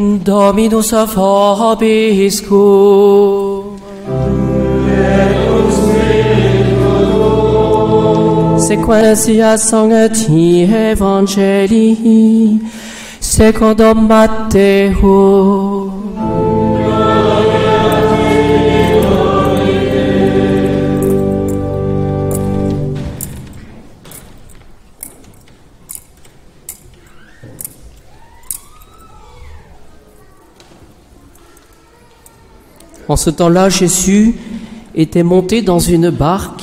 Dominus vobiscum. Sequentia sancti Evangelii secundum Matteo. En ce temps-là, Jésus était monté dans une barque,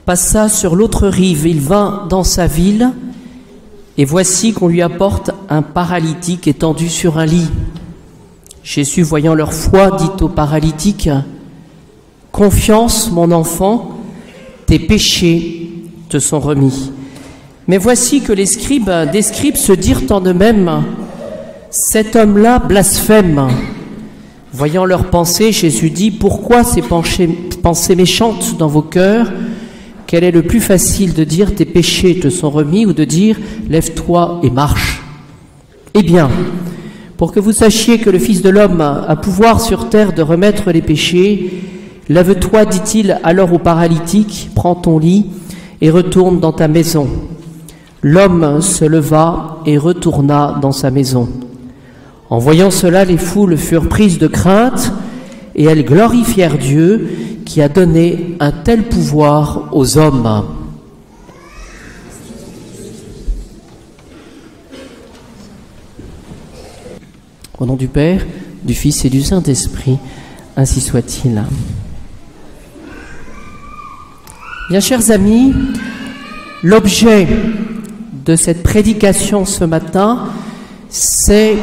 passa sur l'autre rive, il vint dans sa ville, et voici qu'on lui apporte un paralytique étendu sur un lit. Jésus, voyant leur foi, dit au paralytique, « Confiance, mon enfant, tes péchés te sont remis. » Mais voici que des scribes se dirent en eux-mêmes, « Cet homme-là blasphème. » Voyant leurs pensées, Jésus dit, « Pourquoi ces pensées méchantes dans vos cœurs ? Quel est le plus facile, de dire tes péchés te sont remis ou de dire lève-toi et marche ? Eh bien, pour que vous sachiez que le Fils de l'homme a pouvoir sur terre de remettre les péchés, lève-toi, dit-il alors au paralytique, prends ton lit et retourne dans ta maison. L'homme se leva et retourna dans sa maison. En voyant cela, les foules furent prises de crainte et elles glorifièrent Dieu qui a donné un tel pouvoir aux hommes. Au nom du Père, du Fils et du Saint-Esprit, ainsi soit-il. Bien, chers amis, l'objet de cette prédication ce matin, c'est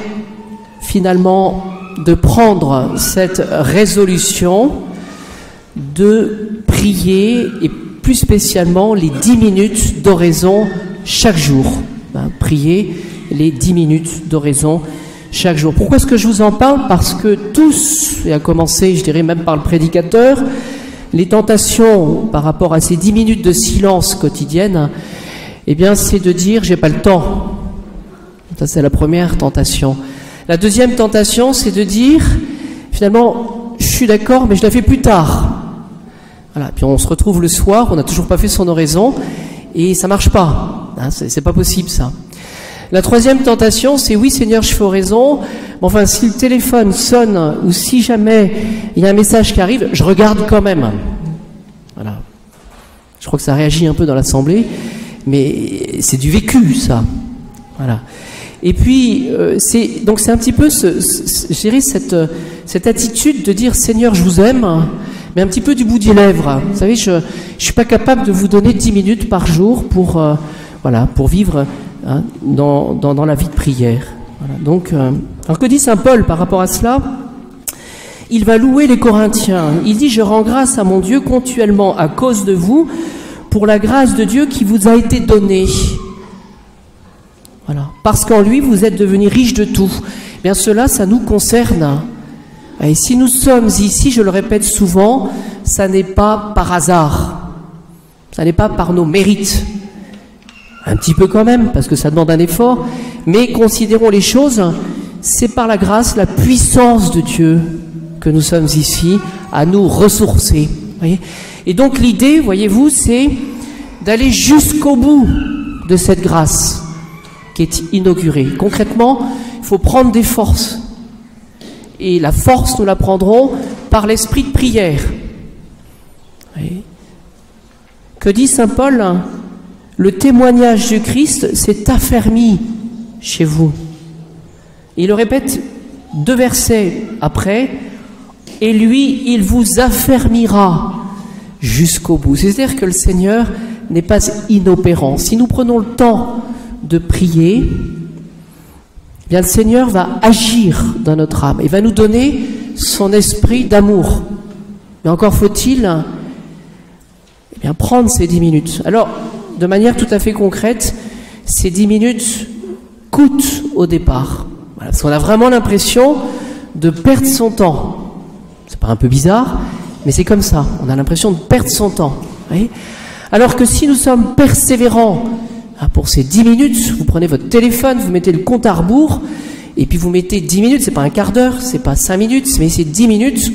finalement de prendre cette résolution de prier, et plus spécialement les 10 minutes d'oraison chaque jour. Prier les 10 minutes d'oraison chaque jour. Pourquoi est-ce que je vous en parle ? Parce que tous, et à commencer, je dirais même par le prédicateur, les tentations par rapport à ces 10 minutes de silence quotidienne, eh bien, c'est de dire « j'ai pas le temps ». Ça, c'est la première tentation. La deuxième tentation, c'est de dire, finalement, je suis d'accord, mais je la fais plus tard. Voilà. Puis on se retrouve le soir, on n'a toujours pas fait son oraison, et ça marche pas. Hein, c'est pas possible, ça. La troisième tentation, c'est oui, Seigneur, je fais oraison, mais enfin, si le téléphone sonne, ou si jamais il y a un message qui arrive, je regarde quand même. Voilà. Je crois que ça réagit un peu dans l'assemblée, mais c'est du vécu, ça. Voilà. Et puis, c'est un petit peu, je dirais, cette attitude de dire « Seigneur, je vous aime », mais un petit peu du bout des lèvres. Vous savez, je ne suis pas capable de vous donner 10 minutes par jour pour vivre dans la vie de prière. Voilà. Donc, alors que dit saint Paul par rapport à cela ? Il va louer les Corinthiens. Il dit « Je rends grâce à mon Dieu continuellement à cause de vous, pour la grâce de Dieu qui vous a été donnée. » Voilà. Parce qu'en lui, vous êtes devenus riches de tout. Bien, cela, ça nous concerne. Et si nous sommes ici, je le répète souvent, ça n'est pas par hasard. Ça n'est pas par nos mérites. Un petit peu quand même, parce que ça demande un effort. Mais considérons les choses, c'est par la grâce, la puissance de Dieu que nous sommes ici à nous ressourcer. Voyez ? Et donc l'idée, voyez-vous, c'est d'aller jusqu'au bout de cette grâce qui est inaugurée. Concrètement, il faut prendre des forces. Et la force, nous la prendrons par l'esprit de prière. Oui. Que dit saint Paul ? Le témoignage du Christ s'est affermi chez vous. Il le répète 2 versets après. Et lui, il vous affermira jusqu'au bout. C'est-à-dire que le Seigneur n'est pas inopérant. Si nous prenons le temps de prier, eh bien le Seigneur va agir dans notre âme et va nous donner son esprit d'amour. Mais encore faut-il prendre ces 10 minutes. Alors, de manière tout à fait concrète, ces 10 minutes coûtent au départ. Voilà, parce qu'on a vraiment l'impression de perdre son temps. C'est pas un peu bizarre, mais c'est comme ça. On a l'impression de perdre son temps. Voyez ? Alors que si nous sommes persévérants, pour ces 10 minutes, vous prenez votre téléphone, vous mettez le compte à rebours, et puis vous mettez 10 minutes, c'est pas un quart d'heure, c'est pas 5 minutes, mais c'est 10 minutes,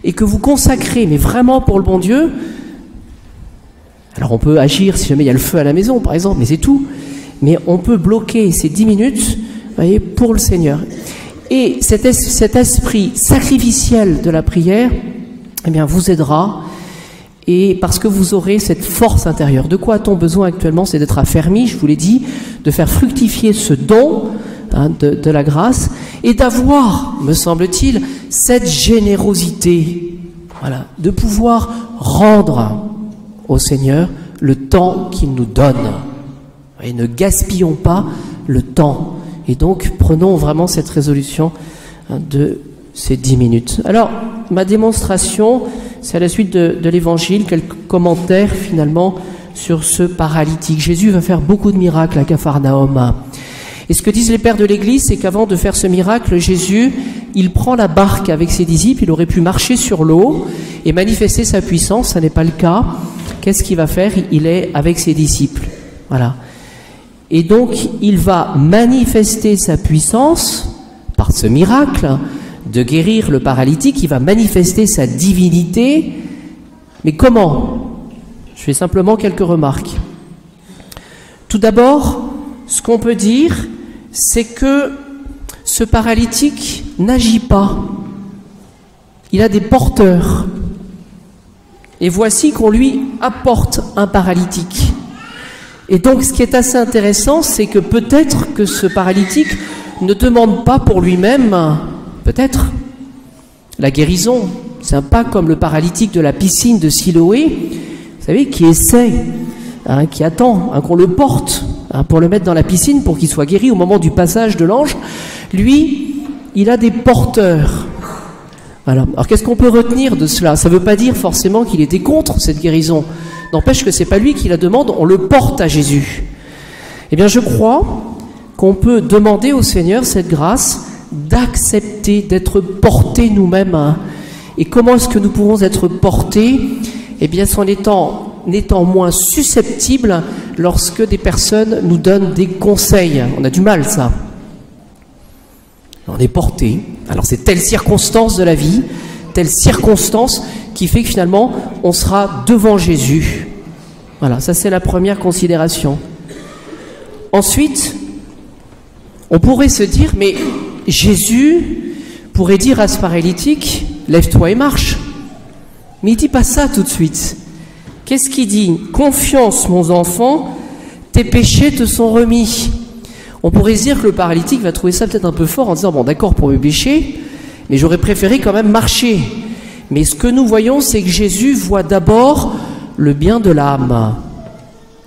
et que vous consacrez, mais vraiment pour le bon Dieu. Alors on peut agir si jamais il y a le feu à la maison, par exemple, mais c'est tout. Mais on peut bloquer ces 10 minutes, vous voyez, pour le Seigneur. Et cet esprit sacrificiel de la prière, eh bien, vous aidera, et parce que vous aurez cette force intérieure. De quoi a-t-on besoin actuellement? C'est d'être affermi, je vous l'ai dit, de faire fructifier ce don de la grâce, et d'avoir, me semble-t-il, cette générosité, voilà, de pouvoir rendre au Seigneur le temps qu'il nous donne. Et ne gaspillons pas le temps. Et donc, prenons vraiment cette résolution de ces 10 minutes. Alors, ma démonstration, c'est à la suite de l'Évangile, quelques commentaires finalement sur ce paralytique. Jésus va faire beaucoup de miracles à Capharnaüm. Et ce que disent les pères de l'Église, c'est qu'avant de faire ce miracle, Jésus, il prend la barque avec ses disciples, il aurait pu marcher sur l'eau et manifester sa puissance, ça n'est pas le cas. Qu'est-ce qu'il va faire? Il est avec ses disciples. Voilà. Et donc, il va manifester sa puissance par ce miracle de guérir le paralytique, il va manifester sa divinité. Mais comment? Je fais simplement quelques remarques. Tout d'abord, ce qu'on peut dire, c'est que ce paralytique n'agit pas. Il a des porteurs. Et voici qu'on lui apporte un paralytique. Et donc, ce qui est assez intéressant, c'est que peut-être que ce paralytique ne demande pas pour lui-même, peut-être, la guérison. C'est pas comme le paralytique de la piscine de Siloé, vous savez, qui essaie, qui attend qu'on le porte pour le mettre dans la piscine pour qu'il soit guéri au moment du passage de l'ange. Lui, il a des porteurs. Voilà. Alors, qu'est-ce qu'on peut retenir de cela? Ça ne veut pas dire forcément qu'il était contre cette guérison. N'empêche que ce n'est pas lui qui la demande, on le porte à Jésus. Eh bien, je crois qu'on peut demander au Seigneur cette grâce d'accepter d'être portés nous-mêmes. Et comment est-ce que nous pouvons être portés? Eh bien, en étant moins susceptibles lorsque des personnes nous donnent des conseils. On a du mal, ça. On est porté. Alors, c'est telle circonstance de la vie, telle circonstance qui fait que finalement, on sera devant Jésus. Voilà, ça c'est la première considération. Ensuite, on pourrait se dire, mais Jésus pourrait dire à ce paralytique, lève-toi et marche. Mais il ne dit pas ça tout de suite. Qu'est-ce qu'il dit? Confiance, mon enfant, tes péchés te sont remis. On pourrait se dire que le paralytique va trouver ça peut-être un peu fort en disant, bon d'accord pour mes péchés, mais j'aurais préféré quand même marcher. Mais ce que nous voyons, c'est que Jésus voit d'abord le bien de l'âme.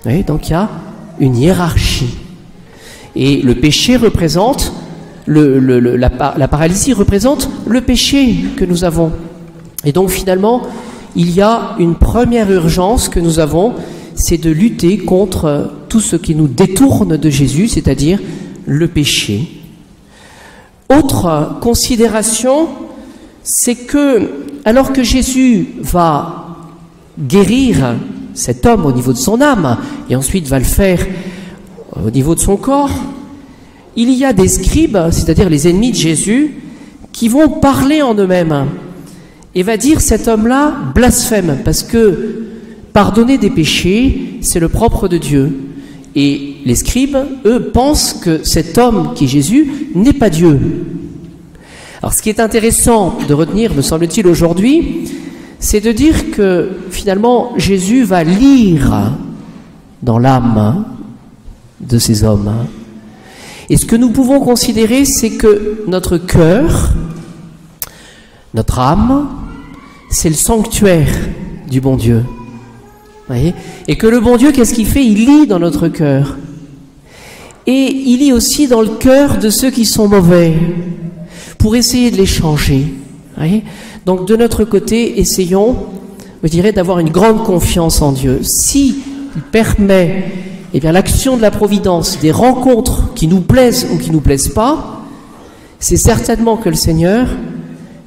Oui, donc il y a une hiérarchie. Et le péché représente, la paralysie représente le péché que nous avons. Et donc finalement, il y a une première urgence que nous avons, c'est de lutter contre tout ce qui nous détourne de Jésus, c'est-à-dire le péché. Autre considération, c'est que, alors que Jésus va guérir cet homme au niveau de son âme, et ensuite va le faire au niveau de son corps, il y a des scribes, c'est-à-dire les ennemis de Jésus, qui vont parler en eux-mêmes, et va dire cet homme-là blasphème, parce que pardonner des péchés, c'est le propre de Dieu. Et les scribes, eux, pensent que cet homme qui est Jésus n'est pas Dieu. Alors ce qui est intéressant de retenir, me semble-t-il, aujourd'hui, c'est de dire que finalement Jésus va lire dans l'âme de ces hommes. Et ce que nous pouvons considérer, c'est que notre cœur, notre âme, c'est le sanctuaire du bon Dieu. Voyez ? Et que le bon Dieu, qu'est-ce qu'il fait? Il lit dans notre cœur. Et il lit aussi dans le cœur de ceux qui sont mauvais, pour essayer de les changer. Voyez ? Donc de notre côté, essayons, je dirais, d'avoir une grande confiance en Dieu. S'il permet l'action de la providence, des rencontres qui nous plaisent ou qui ne nous plaisent pas, c'est certainement que le Seigneur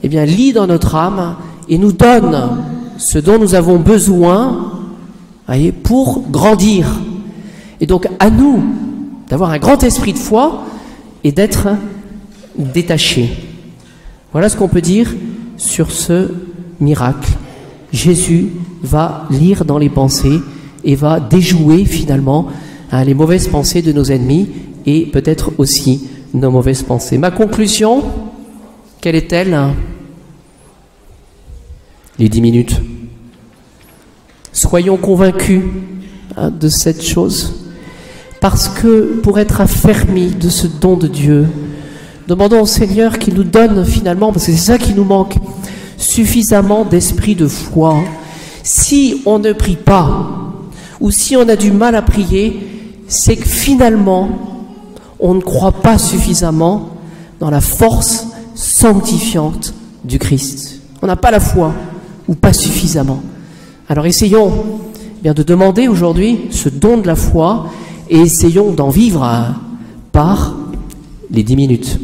lit dans notre âme et nous donne ce dont nous avons besoin pour grandir. Et donc à nous d'avoir un grand esprit de foi et d'être détaché. Voilà ce qu'on peut dire sur ce miracle. Jésus va lire dans les pensées et va déjouer finalement les mauvaises pensées de nos ennemis et peut-être aussi nos mauvaises pensées. Ma conclusion, quelle est-elle? Les 10 minutes. Soyons convaincus de cette chose, parce que pour être affermis de ce don de Dieu, demandons au Seigneur qu'il nous donne finalement, parce que c'est ça qui nous manque, suffisamment d'esprit de foi. Si on ne prie pas, ou si on a du mal à prier, c'est que finalement, on ne croit pas suffisamment dans la force sanctifiante du Christ. On n'a pas la foi, ou pas suffisamment. Alors essayons bien de demander aujourd'hui ce don de la foi, et essayons d'en vivre par les 10 minutes.